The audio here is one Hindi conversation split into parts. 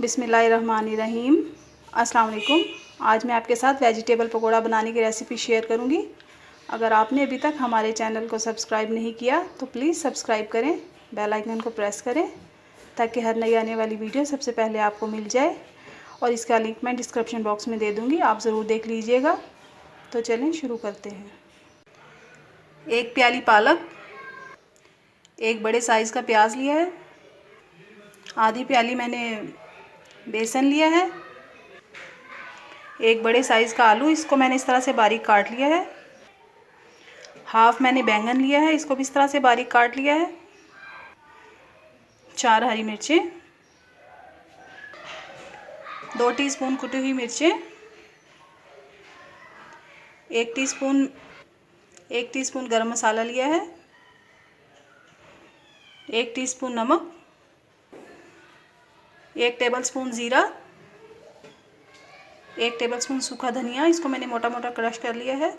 बिस्मिल्लाहिर्रहमानिर्रहीम। अस्सलाम वालेकुम। आज मैं आपके साथ वेजिटेबल पकोड़ा बनाने की रेसिपी शेयर करूंगी। अगर आपने अभी तक हमारे चैनल को सब्सक्राइब नहीं किया तो प्लीज़ सब्सक्राइब करें, बेल आइकन को प्रेस करें ताकि हर नई आने वाली वीडियो सबसे पहले आपको मिल जाए। और इसका लिंक मैं डिस्क्रिप्शन बॉक्स में दे दूँगी, आप ज़रूर देख लीजिएगा। तो चलें शुरू करते हैं। 1 प्याली पालक, 1 बड़े साइज़ का प्याज लिया है, आधी प्याली मैंने बेसन लिया है, 1 बड़े साइज़ का आलू, इसको मैंने इस तरह से बारीक काट लिया है। हाफ मैंने बैंगन लिया है, इसको भी इस तरह से बारीक काट लिया है। 4 हरी मिर्चें, 2 टीस्पून कुटी हुई मिर्चें, 1 टीस्पून गरम मसाला लिया है, 1 टीस्पून नमक, 1 टेबलस्पून ज़ीरा, 1 टेबलस्पून सूखा धनिया, इसको मैंने मोटा मोटा क्रश कर लिया है,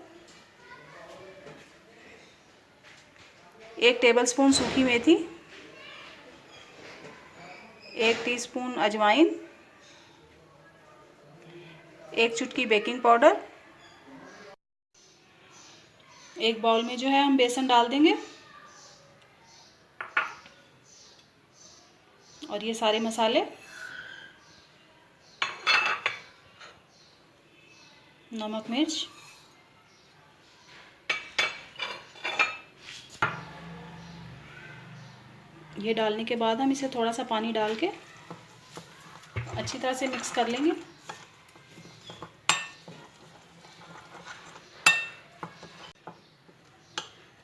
1 टेबलस्पून सूखी मेथी, 1 टीस्पून अजवाइन, 1 चुटकी बेकिंग पाउडर। एक बाउल में जो है हम बेसन डाल देंगे और ये सारे मसाले, नमक मिर्च, ये डालने के बाद हम इसे थोड़ा सा पानी डाल के अच्छी तरह से मिक्स कर लेंगे।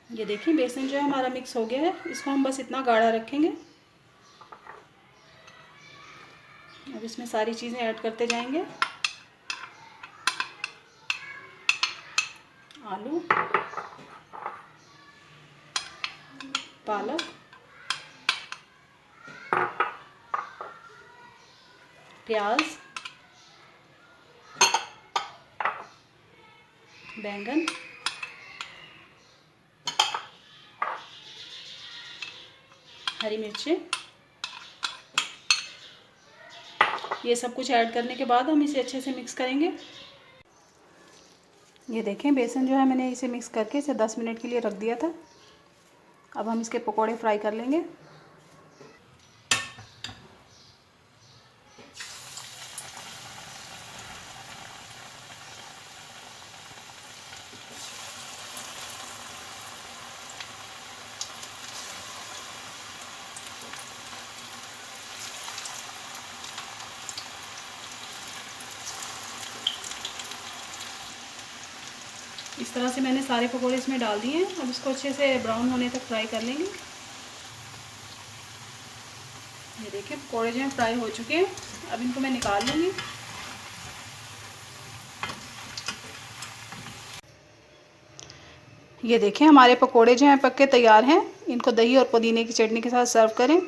ये देखिए बेसन जो है हमारा मिक्स हो गया है, इसको हम बस इतना गाढ़ा रखेंगे। अब इसमें सारी चीज़ें ऐड करते जाएंगे। आलू, पालक, प्याज, बैंगन, हरी मिर्चें, ये सब कुछ ऐड करने के बाद हम इसे अच्छे से मिक्स करेंगे। ये देखें बेसन जो है मैंने इसे मिक्स करके इसे 10 मिनट के लिए रख दिया था। अब हम इसके पकोड़े फ्राई कर लेंगे। इस तरह से मैंने सारे पकोड़े इसमें डाल दिए हैं। अब इसको अच्छे से ब्राउन होने तक फ्राई कर लेंगे। ये देखिए पकोड़े जो हैं फ्राई हो चुके हैं। अब इनको मैं निकाल लूँगी। ये देखें हमारे पकोड़े जो हैं पक के तैयार हैं। इनको दही और पुदीने की चटनी के साथ सर्व करें।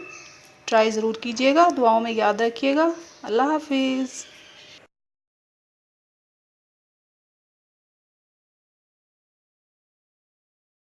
ट्राई ज़रूर कीजिएगा। दुआओं में याद रखिएगा। अल्लाह हाफिज़।